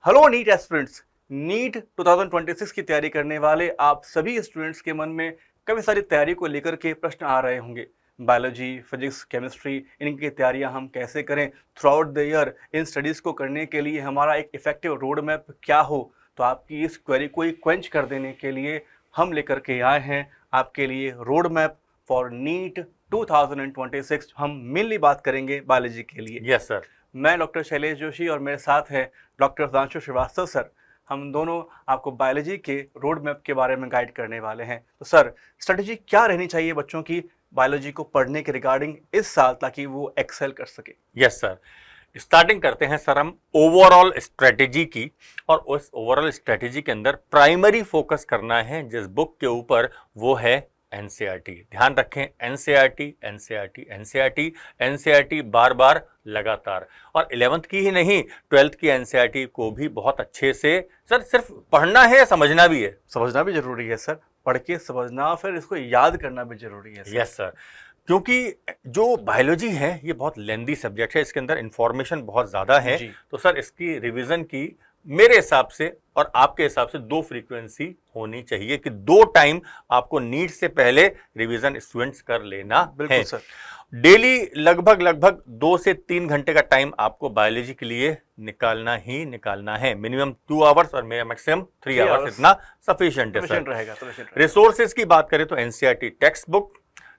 Hello NEET aspirants. NEET 2026 की तैयारी करने वाले आप सभी स्टूडेंट्स के मन में काफ़ी सारी तैयारी को लेकर के प्रश्न आ रहे होंगे। बायोलॉजी, फिजिक्स, केमिस्ट्री, इनकी तैयारियां हम कैसे करें through out the year. In studies को करने के लिए हमारा एक इफेक्टिव रोड मैप क्या हो। तो आपकी इस क्वेरी को क्वेंच कर देने के लिए हम लेकर के आए हैं आपके लिए रोड मैप फॉर नीट 2026। हम मेनली बात करेंगे बायोलॉजी के लिए। Yes sir. मैं डॉक्टर शैलेश जोशी और मेरे साथ हैं डॉक्टर सुधांशु श्रीवास्तव सर। हम दोनों आपको बायोलॉजी के रोड मैप के बारे में गाइड करने वाले हैं। तो सर, स्ट्रेटजी क्या रहनी चाहिए बच्चों की बायोलॉजी को पढ़ने के रिगार्डिंग इस साल, ताकि वो एक्सेल कर सके? यस सर, स्टार्टिंग करते हैं सर हम ओवरऑल स्ट्रेटेजी की। और उस ओवरऑल स्ट्रेटेजी के अंदर प्राइमरी फोकस करना है जिस बुक के ऊपर, वो है एनसीईआरटी। ध्यान रखें, एनसीईआरटी एनसीईआरटी एनसीईआरटी एनसीईआरटी बार बार लगातार। और 11th की ही नहीं, 12th की एनसीईआरटी को भी बहुत अच्छे से सर सिर्फ पढ़ना है, समझना भी है। समझना भी जरूरी है सर, पढ़ के समझना, फिर इसको याद करना भी जरूरी है सर। यस सर, क्योंकि जो बायोलॉजी है ये बहुत लेंदी सब्जेक्ट है, इसके अंदर इंफॉर्मेशन बहुत ज़्यादा है। तो सर इसकी रिवीजन की मेरे हिसाब से और आपके हिसाब से 2 फ्रीक्वेंसी होनी चाहिए कि 2 टाइम आपको नीट से पहले रिवीजन स्टूडेंट्स कर लेना है सर। डेली। लगभग 2 से 3 घंटे का टाइम आपको बायोलॉजी के लिए निकालना ही निकालना है। मिनिमम 2 आवर्स और मैक्सिमम 3 आवर्स, इतना सफिशिएंट है सर। रिसोर्सेज की बात करें तो NCERT text book,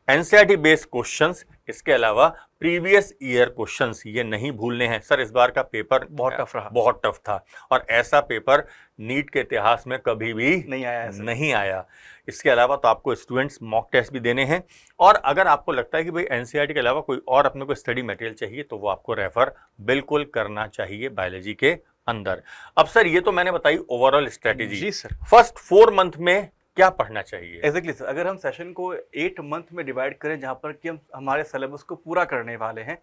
NCERT based questions, इसके अलावा प्रीवियस ईयर क्वेश्चंस ये नहीं भूलने हैं। सर इस बार का पेपर बहुत टफ था और ऐसा पेपर नीट के इतिहास में कभी भी नहीं आया। इसके अलावा तो आपको स्टूडेंट्स मॉक टेस्ट भी देने हैं। और अगर आपको लगता है कि भाई एनसीईआरटी के अलावा कोई और अपने को स्टडी मटेरियल चाहिए तो वो आपको रेफर बिल्कुल करना चाहिए बायोलॉजी के अंदर। अब सर ये तो मैंने बताई ओवरऑल स्ट्रेटेजी। जी सर। फर्स्ट 4 मंथ में क्या पढ़ना चाहिए? एग्जैक्टली सर, अगर हम सेशन को 8 मंथ में डिवाइड करें, जहां पर कि हम हमारे सिलेबस को पूरा करने वाले हैं,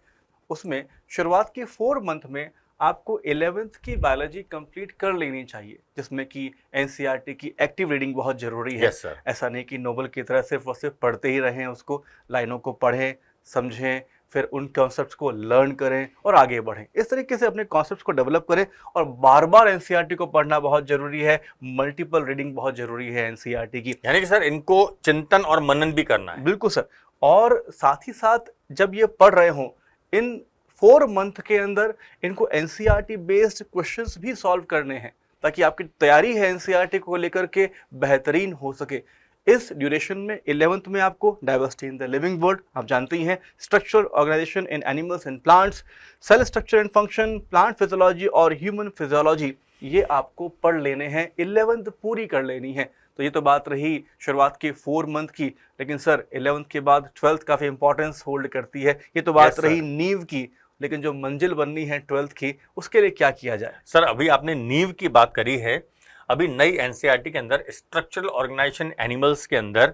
उसमें शुरुआत के 4 मंथ में आपको 11th की बायोलॉजी कंप्लीट कर लेनी चाहिए, जिसमें कि एनसीईआरटी की एक्टिव रीडिंग बहुत जरूरी है। yes, ऐसा नहीं कि नोबल की तरह सिर्फ और सिर्फ पढ़ते ही रहें, उसको लाइनों को पढ़ें, समझें, फिर उन कॉन्सेप्ट्स को लर्न करें और आगे बढ़ें। इस तरीके से अपने कॉन्सेप्ट्स को डेवलप करें। और बार बार एनसीईआरटी को पढ़ना बहुत जरूरी है, मल्टीपल रीडिंग बहुत जरूरी है एनसीईआरटी की। यानी कि सर इनको चिंतन और मनन भी करना है। बिल्कुल सर। और साथ ही साथ जब ये पढ़ रहे हों, इन 4 मंथ के अंदर इनको एनसीईआरटी बेस्ड क्वेश्चंस भी सॉल्व करने हैं, ताकि आपकी तैयारी है एनसीईआरटी को लेकर के बेहतरीन हो सके। इस ड्यूरेशन में 11th में आपको diversity in the living world, आप जानते ही हैं, structure organisation in animals and plants, cell structure and function, plant physiology और ह्यूमन फिजियोलॉजी, ये आपको पढ़ लेने हैं, 11th पूरी कर लेनी है। तो ये तो बात रही शुरुआत के 4 मंथ की। लेकिन सर 11th के बाद 12th काफ़ी इंपॉर्टेंस होल्ड करती है। ये तो बात रही नींव की, लेकिन जो मंजिल बननी है 12th की, उसके लिए क्या किया जाए? सर अभी आपने नींव की बात करी है। अभी नई एनसीईआरटी के अंदर स्ट्रक्चरल ऑर्गेनाइजेशन एनिमल्स के अंदर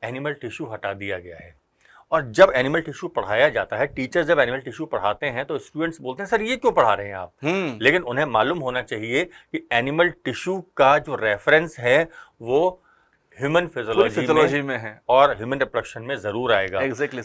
एनिमल टिश्यू हटा दिया गया है। और जब एनिमल टिश्यू पढ़ाया जाता है, टीचर जब एनिमल टिश्यू पढ़ाते हैं तो स्टूडेंट्स बोलते हैं सर ये क्यों पढ़ा रहे हैं आप? लेकिन उन्हें मालूम होना चाहिए कि एनिमल टिश्यू का जो रेफरेंस है वो ह्यूमन फिजियोलॉजी में है और ह्यूमन रिप्रोडक्शन में जरूर आएगा।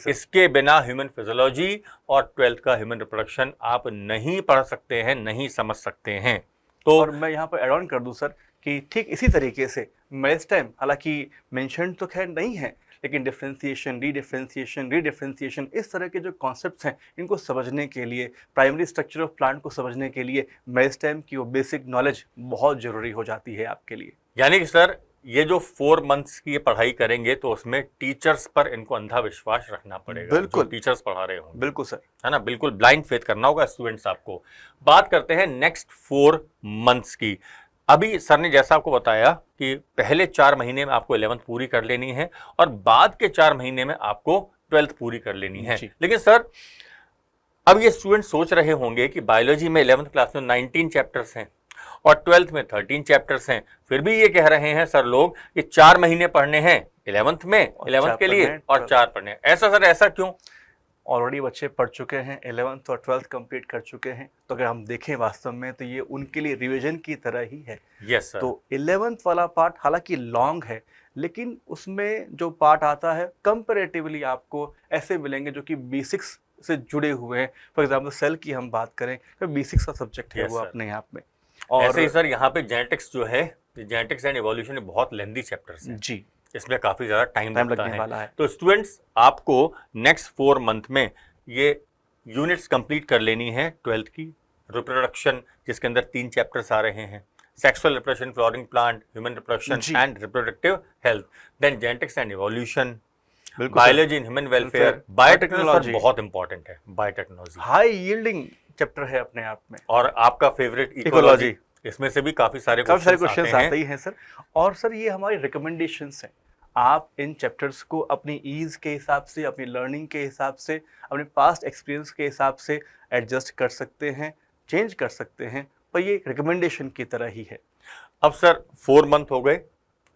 इसके बिना ह्यूमन फिजियोलॉजी और 12th का ह्यूमन रिप्रोडक्शन आप नहीं पढ़ सकते हैं, नहीं समझ सकते हैं। तो और मैं यहाँ पर एड ऑन कर दूं सर कि ठीक इसी तरीके से मेरिस्टेम, हालांकि मेंशन तो खैर नहीं है, लेकिन डिफरेंशिएशन, रीडिफरेंशिएशन, इस तरह के जो कॉन्सेप्ट्स हैं, इनको समझने के लिए, प्राइमरी स्ट्रक्चर ऑफ प्लांट को समझने के लिए मेरिस्टेम की वो बेसिक नॉलेज बहुत ज़रूरी हो जाती है आपके लिए। यानी कि सर ये जो 4 मंथ्स की ये पढ़ाई करेंगे तो उसमें टीचर्स पर इनको अंधा विश्वास रखना पड़ेगा। बिल्कुल, जो टीचर्स पढ़ा रहे होंगे। बिल्कुल सर, है ना, बिल्कुल ब्लाइंड फेथ करना होगा स्टूडेंट्स आपको। बात करते हैं नेक्स्ट 4 मंथ्स की। अभी सर ने जैसा आपको बताया कि पहले 4 महीने में आपको 11th पूरी कर लेनी है और बाद के 4 महीने में आपको 12th पूरी कर लेनी है। लेकिन सर अब ये स्टूडेंट सोच रहे होंगे कि बायोलॉजी में 11th क्लास में 19 चैप्टर्स हैं और 12th में 13 चैप्टर्स हैं, फिर भी ये कह रहे हैं सर लोग कि 4 महीने पढ़ने हैं 11th में, 11th के लिए, और 4 पढ़ने। ऐसा सर, ऐसा क्यों? ऑलरेडी बच्चे पढ़ चुके हैं, 11th और 12th कंप्लीट कर चुके हैं। तो अगर हम देखें वास्तव में तो ये उनके लिए रिवीजन की तरह ही है। Yes sir. तो 11th वाला पार्ट हालांकि लॉन्ग है, लेकिन उसमें जो पार्ट आता है कंपैरेटिवली आपको ऐसे मिलेंगे जो कि बेसिक्स से जुड़े हुए हैं। फॉर एग्जाम्पल सेल की हम बात करें तो बेसिक्स का सब्जेक्ट है वो अपने आप में। और ऐसे ही सर यहाँ पे जेनेटिक्स जो है, जेनेटिक्स एंड इवोल्यूशन बहुत लेंथी चैप्टर्स हैं जी, इसमें काफी ज्यादा टाइम लगता लगने है। वाला है। तो स्टूडेंट्स आपको नेक्स्ट 4 मंथ में ये यूनिट्स कंप्लीट कर लेनी है 12th की। रिप्रोडक्शन जिसके अंदर 3 चैप्टर्स आ रहे हैं, sexual reproduction, flowering plant, human reproduction जी, and reproductive health, then genetics and evolution, बिल्कुल sir. Biology in human welfare, welfare, biotechnology sir biotechnology, बहुत इंपॉर्टेंट है, बायोटेक्नोलॉजी, हाई यील्डिंग चैप्टर है अपने आप में। और आपका फेवरेट इकोलॉजी, इकोलॉजी, इसमें से भी काफी सारे काफी सारे क्वेश्चंस क्वेश्चंस आते आते हैं। ही हैं सर। और सर ये हमारी रिकमेंडेशंस हैं, आप इन चैप्टर्स को अपनी ईज के हिसाब से, अपनी लर्निंग के हिसाब से, अपने पास्ट एक्सपीरियंस के हिसाब से एडजस्ट कर सकते हैं, चेंज कर सकते हैं, पर ये रिकमेंडेशन की तरह ही है। अब सर 4 मंथ हो गए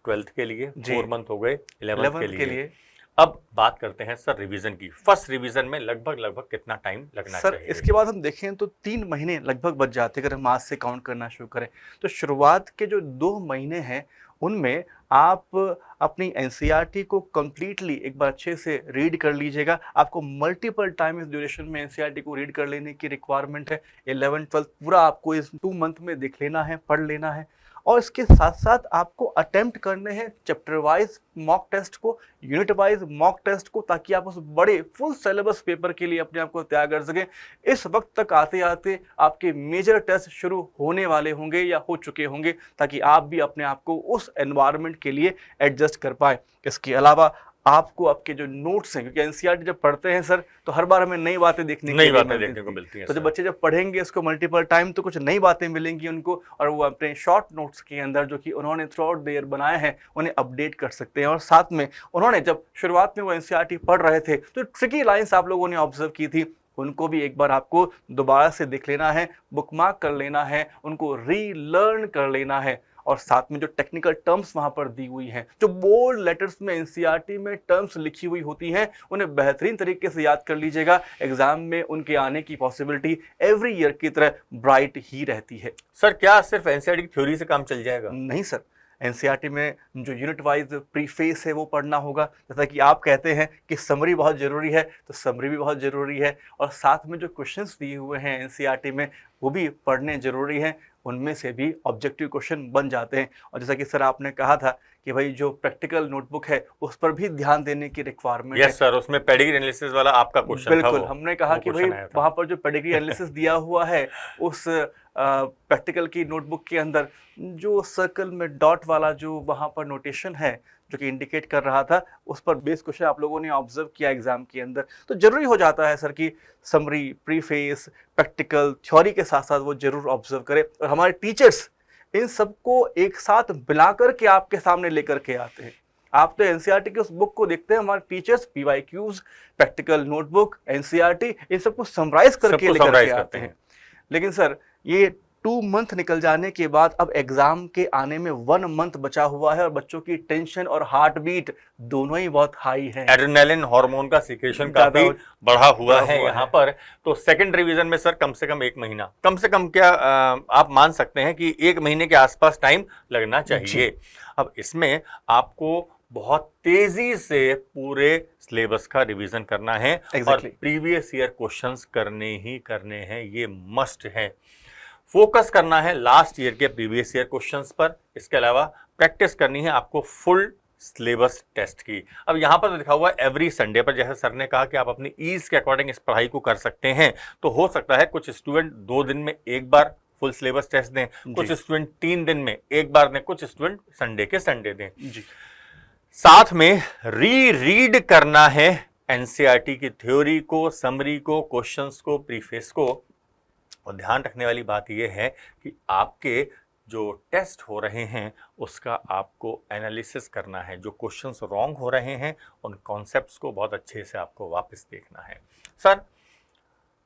12th के लिए, जी। 4 मंथ हो गए 11th के 11th के लिए। लिए अब बात करते हैं सर रिवीजन की। फर्स्ट रिवीजन में लगभग कितना टाइम लगना सर चाहिए? इसके बाद हम देखें तो 3 महीने लगभग बच जाते हैं अगर हम आज से काउंट करना शुरू करें। तो शुरुआत के जो 2 महीने हैं उनमें आप अपनी एनसीईआरटी को कंप्लीटली एक बार अच्छे से रीड कर लीजिएगा। आपको मल्टीपल टाइम इस ड्यूरेशन में एनसीईआरटी को रीड कर लेने की रिक्वायरमेंट है। 11th-12th पूरा आपको इस 2 मंथ में देख लेना है, पढ़ लेना है। और इसके साथ-साथ आपको अटेम्प्ट करने हैं चैप्टर वाइज मॉक टेस्ट को, यूनिट वाइज मॉक टेस्ट को, ताकि आप उस बड़े फुल सिलेबस पेपर के लिए अपने आप को तैयार कर सकें। इस वक्त तक आते-आते आपके मेजर टेस्ट शुरू होने वाले होंगे या हो चुके होंगे, ताकि आप भी अपने आप को उस एनवायरनमेंट के लिए एडजस्ट कर पाएँ। इसके अलावा आपको आपके जो नोट्स हैं, क्योंकि एनसीईआरटी जब पढ़ते हैं सर तो हर बार हमें नई बातें देखने नई के लिए बातें देखने को मिलती हैं तो जब सर। बच्चे जब पढ़ेंगे इसको मल्टीपल टाइम तो कुछ नई बातें मिलेंगी उनको, और वो अपने शॉर्ट नोट्स के अंदर जो कि उन्होंने थ्रू आउट द ईयर बनाए हैं उन्हें अपडेट कर सकते हैं। और साथ में उन्होंने जब शुरुआत में वो एनसीईआरटी पढ़ रहे थे तो ट्रिकी लाइंस आप लोगों ने ऑब्जर्व की थी, उनको भी एक बार आपको दोबारा से देख लेना है, बुकमार्क कर लेना है, उनको रीलर्न कर लेना है। और साथ में जो टेक्निकल टर्म्स वहां पर दी हुई हैं, जो बोल्ड लेटर्स में एनसीईआरटी में टर्म्स लिखी हुई होती हैं, उन्हें बेहतरीन तरीके से याद कर लीजिएगा। एग्जाम में उनके आने की पॉसिबिलिटी एवरी ईयर की तरह ब्राइट ही रहती है। सर क्या सिर्फ एनसीईआरटी की थ्योरी से काम चल जाएगा? नहीं सर, एनसीईआरटी में जो यूनिट वाइज प्रीफेस है वो पढ़ना होगा। जैसा कि आप कहते हैं कि समरी बहुत ज़रूरी है, तो समरी भी बहुत ज़रूरी है। और साथ में जो क्वेश्चंस दिए हुए हैं एनसीईआरटी में वो भी पढ़ने ज़रूरी हैं, उनमें से भी ऑब्जेक्टिव क्वेश्चन बन जाते हैं। और जैसा कि सर आपने कहा था कि भाई जो प्रैक्टिकल नोटबुक है उस पर भी ध्यान देने की रिक्वायरमेंट है। यस सर, उसमें पेडिग्री एनालिसिस वाला आपका क्वेश्चन था। बिल्कुल, वो हमने कहा कि भाई क्वेश्चन आया था। वहाँ पर जो पेडिग्री एनालिसिस दिया हुआ है उस प्रैक्टिकल की नोटबुक के अंदर जो सर्कल में डॉट वाला जो वहाँ पर नोटेशन है जो कि इंडिकेट कर रहा था, उस पर बेस क्वेश्चन आप लोगों ने ऑब्जर्व किया एग्जाम के अंदर। तो जरूरी हो जाता है सर कि समरी, प्रीफेस, प्रैक्टिकल, थ्योरी के साथ साथ वो जरूर ऑब्जर्व करें। और हमारे टीचर्स इन सबको एक साथ मिलाकर के आपके सामने लेकर के आते हैं। आप तो एनसीईआरटी की उस बुक को देखते हैं, हमारे teachers PYQs, practical notebook, NCERT इन सबको समराइज करके लेकर के आते हैं। लेकिन सर ये 2 मंथ निकल जाने के बाद अब एग्जाम के आने में 1 मंथ बचा हुआ है और बच्चों की टेंशन और हार्ट बीट दोनों ही बहुत हाई है। एड्रेनालिन हार्मोन का सीक्रेशन काफी बढ़ा हुआ है यहाँ पर। तो सेकंड रिवीजन में सर कम से कम 1 महीना, कम से कम क्या आप मान सकते हैं कि 1 महीने के आसपास टाइम लगना चाहिए। अब इसमें आपको बहुत तेजी से पूरे सिलेबस का रिवीजन करना है और प्रीवियस ईयर क्वेश्चंस करने ही करने हैं, ये मस्ट है। फोकस करना है लास्ट ईयर के प्रीवियस ईयर क्वेश्चंस पर। इसके अलावा प्रैक्टिस करनी है आपको फुल सिलेबस टेस्ट की। अब यहाँ पर लिखा हुआ है एवरी संडे पर, जैसे सर ने कहा कि आप अपनी ईज के अकॉर्डिंग इस पढ़ाई को कर सकते हैं। तो हो सकता है कुछ स्टूडेंट 2 दिन में एक बार फुल सिलेबस टेस्ट दें, कुछ स्टूडेंट 3 दिन में एक बार दें, कुछ स्टूडेंट संडे के संडे दें। साथ में रीड करना है एनसीईआरटी की थ्योरी को, समरी को, क्वेश्चंस को, प्रीफेस को। और ध्यान रखने वाली बात यह है कि आपके जो टेस्ट हो रहे हैं उसका आपको एनालिसिस करना है। जो क्वेश्चंस रॉन्ग हो रहे हैं उन कॉन्सेप्ट्स को बहुत अच्छे से आपको वापस देखना है। सर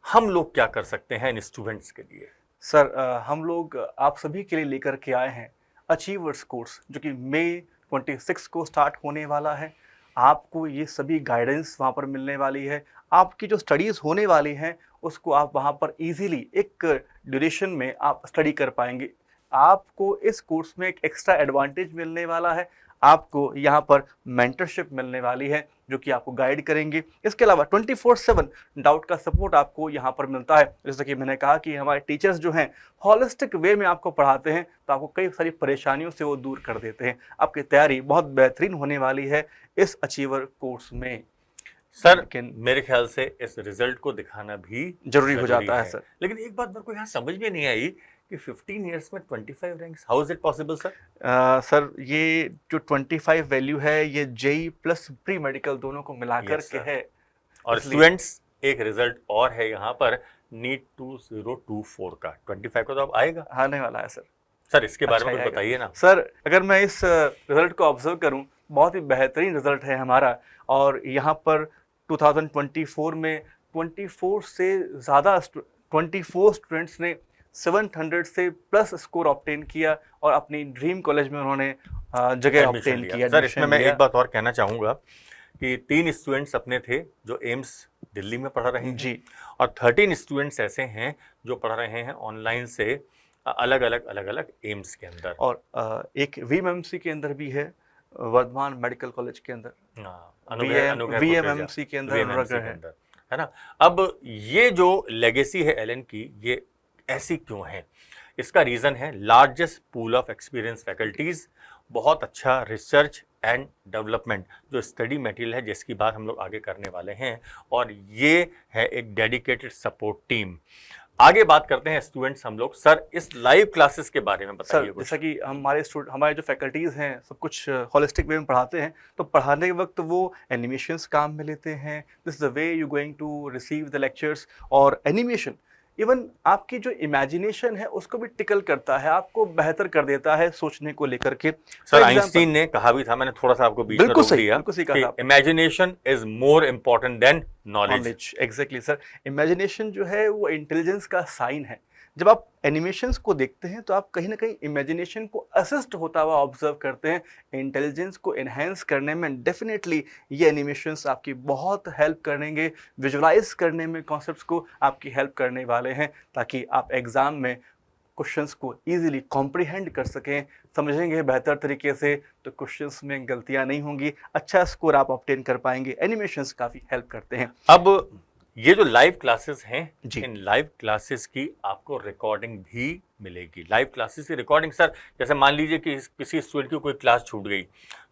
हम लोग क्या कर सकते हैं इन स्टूडेंट्स के लिए? सर हम लोग आप सभी के लिए लेकर के आए हैं अचीवर्स कोर्स, जो कि मई 26 को स्टार्ट होने वाला है। आपको ये सभी गाइडेंस वहाँ पर मिलने वाली है। आपकी जो स्टडीज़ होने वाली हैं उसको आप वहाँ पर इजीली एक ड्यूरेशन में आप स्टडी कर पाएंगे। आपको इस कोर्स में एक एक्स्ट्रा एडवांटेज मिलने वाला है। आपको यहाँ पर मेंटरशिप मिलने वाली है। जो कि आपको गाइड करेंगे। इसके अलावा 24/7 डाउट का सपोर्ट आपको यहाँ पर मिलता है। जैसा कि मैंने कहा कि हमारे टीचर्स जो हैं हॉलिस्टिक वे में आपको पढ़ाते हैं, तो आपको कई सारी परेशानियों से वो दूर कर देते हैं। आपकी तैयारी बहुत बेहतरीन होने वाली है इस अचीवर कोर्स में। सर लेकिन मेरे ख्याल से इस रिजल्ट को दिखाना भी जरूरी हो जाता है सर। लेकिन एक बात मेरे को यहाँ समझ में नहीं आई कि 15 इयर्स में 25 ranks, how is it possible sir? Sir ये जो 25 वैल्यू है ये जेई प्लस प्री मेडिकल दोनों को मिलाकर Yes, के sir. है। और इसलिए- स्टूडेंट्स एक रिजल्ट और है यहाँ पर नीट 2024 का 25 को तो अब आएगा आने वाला है सर। सर, इसके बारे में अच्छा कुछ बताइए ना। सर अगर मैं इस रिजल्ट को ऑब्जर्व करूं, बहुत ही बेहतरीन रिजल्ट है हमारा। और यहाँ पर 2024 में 24 से ज़्यादा 24 स्टूडेंट्स ने 700 से प्लस स्कोर ऑब्टेन किया और अपनी ड्रीम कॉलेज में उन्होंने जगह Admission ऑब्टेन लिया। किया। सर इसमें मैं लिया। एक बात और कहना चाहूँगा कि 3 स्टूडेंट्स अपने थे जो एम्स दिल्ली में पढ़ रहे हैं जी, और 13 स्टूडेंट्स ऐसे हैं जो पढ़ रहे हैं ऑनलाइन से अलग अलग एम्स के अंदर। और एक वीएमएमसी के अंदर भी है, वर्धमान मेडिकल कॉलेज के अंदर वीएमएमसी के अंदर अनुग्रह है ना। अब ये जो लेगेसी है एलन की, ये ऐसी क्यों है? इसका रीजन है largest pool of experience faculties, बहुत अच्छा रिसर्च एंड डेवलपमेंट जो स्टडी मटेरियल है जिसकी बात हम लोग आगे करने वाले हैं, और ये है एक डेडिकेटेड सपोर्ट टीम। आगे बात करते हैं स्टूडेंट्स हम लोग। सर इस लाइव क्लासेस के बारे में बताइए सर कुछ। जैसा कि हमारे जो फैकल्टीज़ हैं सब कुछ होलिस्टिक वे में पढ़ाते हैं, तो पढ़ाने के वक्त वो एनिमेशंस काम में लेते हैं। This is the way you going to receive the lectures. और एनिमेशन इवन आपकी जो इमेजिनेशन है उसको भी टिकल करता है, आपको बेहतर कर देता है सोचने को लेकर के। सर आइंस्टीन ने कहा भी था, मैंने थोड़ा सा आपको बीच में रोक दिया, बिल्कुल सही कहा आपने। Imagination is more important then knowledge. Exactly sir, imagination जो है वो इंटेलिजेंस का साइन है। जब आप एनिमेशंस को देखते हैं तो आप कहीं ना कहीं इमेजिनेशन को असिस्ट होता हुआ ऑब्जर्व करते हैं। इंटेलिजेंस को एनहेंस करने में डेफिनेटली ये एनिमेशंस आपकी बहुत हेल्प करेंगे, विजुलाइज करने में कॉन्सेप्ट्स को आपकी हेल्प करने वाले हैं, ताकि आप एग्जाम में क्वेश्चंस को इजीली कॉम्प्रिहेंड कर सकें, समझेंगे बेहतर तरीके से, तो क्वेश्चंस में गलतियां नहीं होंगी, अच्छा स्कोर आप ऑब्टेन कर पाएंगे। एनिमेशंस काफ़ी हेल्प करते हैं। अब ये जो लाइव क्लासेस हैं, जी, इन लाइव क्लासेस की आपको रिकॉर्डिंग भी मिलेगी। लाइव क्लासेस की रिकॉर्डिंग सर, जैसे मान लीजिए कि किसी स्टूडेंट की कोई क्लास छूट गई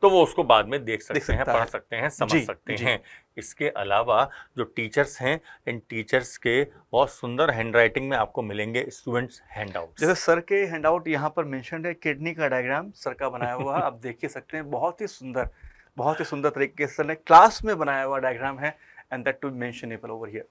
तो वो उसको बाद में देख सकते हैं, पढ़ सकते हैं, समझ सकते हैं। इसके अलावा जो टीचर्स हैं, इन टीचर्स के बहुत सुंदर हैंडराइटिंग में आपको मिलेंगे स्टूडेंट्स हैंडआउट। जैसे सर के हैंडआउट यहाँ पर मेंशन है, किडनी का डायग्राम सर का बनाया हुआ आप देख ही सकते हैं, बहुत ही सुंदर तरीके से सर ने क्लास में बनाया हुआ डायग्राम है, and that too mentionable over here.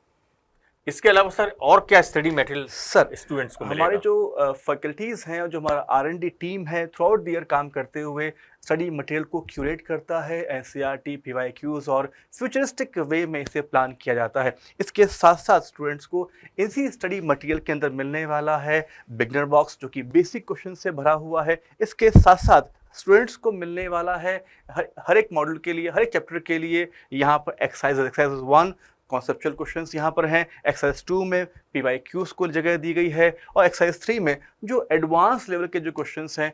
इसके अलावा सर और क्या स्टडी मटेरियल सर स्टूडेंट्स को मिलेगा? हमारे जो फैकल्टीज हैं और जो हमारा R&D टीम है थ्रू आउट द ईयर काम करते हुए स्टडी मटेरियल को क्यूरेट करता है। NCERT, PYQs और फ्यूचरिस्टिक वे में इसे प्लान किया जाता है। इसके साथ साथ स्टूडेंट्स को इसी स्टडी मटेरियल के अंदर मिलने वाला है बिगनर बॉक्स, जो कि बेसिक क्वेश्चन से भरा हुआ है। इसके साथ साथ स्टूडेंट्स को मिलने वाला है हर एक मॉड्यूल के लिए, हर एक चैप्टर के लिए यहाँ पर एक्सरसाइज 1 कॉन्सेप्चुअल क्वेश्चंस यहाँ पर हैं, एक्सरसाइज 2 में PYQs को जगह दी गई है, और एक्सरसाइज 3 में जो एडवांस लेवल के जो क्वेश्चंस हैं,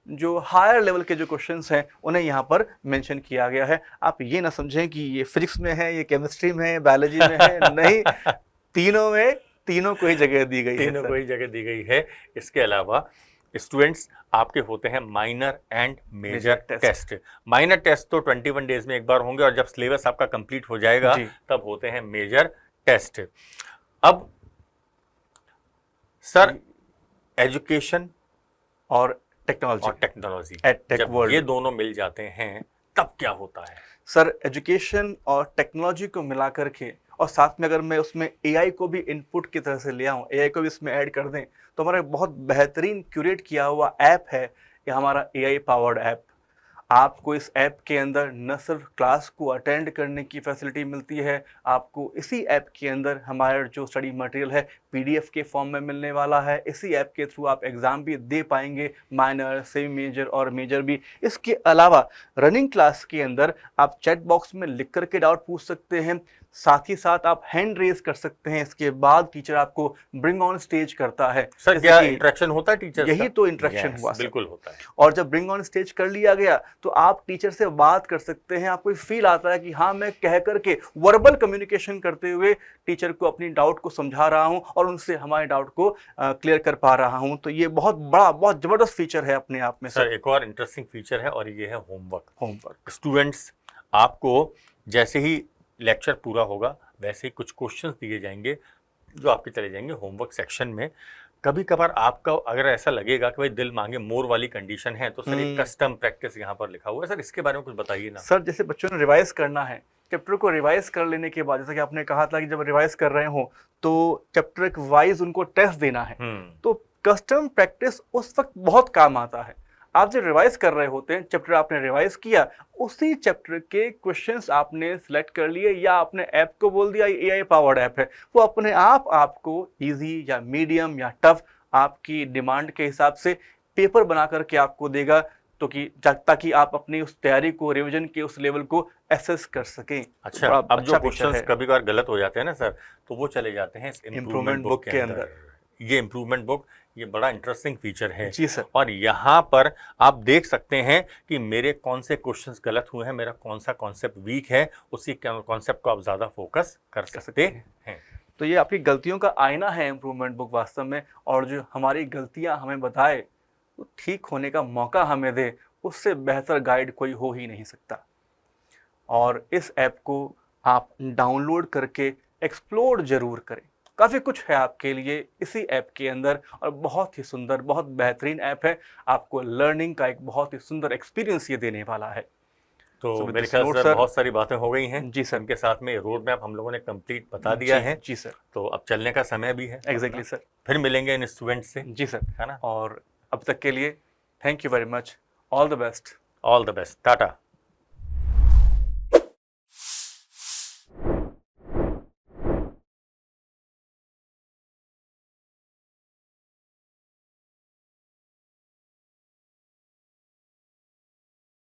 जो हायर लेवल के जो क्वेश्चंस हैं, उन्हें यहाँ पर मेंशन किया गया है। आप ये ना समझें कि ये फिजिक्स में है, ये केमिस्ट्री में है, बायोलॉजी में है, नहीं, तीनों को ही जगह दी गई है। तीनों को ही जगह दी गई है। इसके अलावा स्टूडेंट्स आपके होते हैं minor and major test. Minor test तो 21 डेज में एक बार होंगे, और जब सिलेबस आपका कंप्लीट हो जाएगा तब होते हैं मेजर टेस्ट। अब सर एजुकेशन और टेक्नोलॉजी जब ये दोनों मिल जाते हैं तब क्या होता है? सर एजुकेशन और टेक्नोलॉजी को मिलाकर के, और साथ में अगर मैं उसमें AI को भी इनपुट की तरह से ले आऊँ, AI को भी इसमें ऐड कर दें, तो हमारा बहुत बेहतरीन क्यूरेट किया हुआ ऐप है ये हमारा AI पावर्ड ऐप। आपको इस ऐप के अंदर न सिर्फ क्लास को अटेंड करने की फैसिलिटी मिलती है, आपको इसी ऐप के अंदर हमारा जो स्टडी मटेरियल है PDF के फॉर्म में मिलने वाला है। इसी ऐप के थ्रू आप एग्ज़ाम भी दे पाएंगे, माइनर, सेमी मेजर और मेजर भी। इसके अलावा रनिंग क्लास के अंदर आप चैट बॉक्स में लिख करके डाउट पूछ सकते हैं, साथ ही साथ आप हैंड रेज कर सकते हैं, इसके बाद टीचर आपको ब्रिंग ऑन स्टेज करता है। सर क्या इंटरेक्शन होता है टीचर? यही तो इंटरेक्शन हुआ बिल्कुल होता है। और जब ब्रिंग ऑन स्टेज कर लिया गया तो आप टीचर से बात कर सकते हैं, आपको फील आता है कि हाँ मैं कह करके वर्बल कम्युनिकेशन करते हुए टीचर को अपनी डाउट को समझा रहा हूँ और उनसे हमारे डाउट को क्लियर कर पा रहा हूँ। तो ये बहुत बड़ा, बहुत जबरदस्त फीचर है अपने आप में। सर एक और इंटरेस्टिंग फीचर है और ये है होमवर्क। स्टूडेंट्स आपको जैसे ही लेक्चर पूरा होगा वैसे ही कुछ क्वेश्चंस दिए जाएंगे जो आपके चले जाएंगे होमवर्क सेक्शन में। कभी कभार आपका अगर ऐसा लगेगा कि भाई दिल मांगे मोर वाली कंडीशन है तो सर एक कस्टम प्रैक्टिस यहाँ पर लिखा हुआ है। सर इसके बारे में कुछ बताइए ना। सर जैसे बच्चों ने रिवाइज करना है, चैप्टर को रिवाइज कर लेने के बाद, जैसा कि आपने कहा था कि जब रिवाइज कर रहे हो तो चैप्टर वाइज उनको टेस्ट देना है, तो कस्टम प्रैक्टिस उस वक्त बहुत काम आता है। आप जब रिवाइज कर रहे होते हैं, चैप्टर आपने रिवाइज किया, उसी चैप्टर के क्वेश्चंस आपने सिलेक्ट कर लिए या आपने ऐप को बोल दिया AI पावर्ड ऐप है, वो अपने आप आपको इजी या मीडियम या टफ आपकी डिमांड के हिसाब से पेपर बना करके आपको देगा, तो कि ताकि आप अपनी उस तैयारी को, रिवीजन के उस लेवल को एसेस कर सकें। अच्छा, अब जो क्वेश्चंस कभी कभार गलत हो जाते हैं ना सर, तो वो चले जाते हैं इम्प्रूवमेंट बुक के अंदर। ये इम्प्रूवमेंट बुक ये बड़ा इंटरेस्टिंग फीचर है जी सर। और यहाँ पर आप देख सकते हैं कि मेरे कौन से क्वेश्चंस गलत हुए हैं, मेरा कौन सा कॉन्सेप्ट वीक है, उसी कॉन्सेप्ट को आप ज़्यादा फोकस कर सकते हैं। तो ये आपकी गलतियों का आईना है इम्प्रूवमेंट बुक वास्तव में, और जो हमारी गलतियाँ हमें बताए तो ठीक होने का मौका हमें दे, उससे बेहतर गाइड कोई हो ही नहीं सकता। और इस ऐप को आप डाउनलोड करके एक्सप्लोर जरूर करें, काफ़ी कुछ है आपके लिए इसी ऐप के अंदर, और बहुत ही सुंदर, बहुत बेहतरीन ऐप है। आपको लर्निंग का एक बहुत ही सुंदर एक्सपीरियंस ये देने वाला है। तो मेरे ख्याल से बहुत सारी बातें हो गई हैं जी सर। इनके साथ में रोड मैप हम लोगों ने कंप्लीट बता दिया है। जी सर। तो अब चलने का समय भी है। Exactly sir. फिर मिलेंगे इन स्टूडेंट से। जी सर, है ना। और अब तक के लिए thank you very much. All the best. All the best. Tata.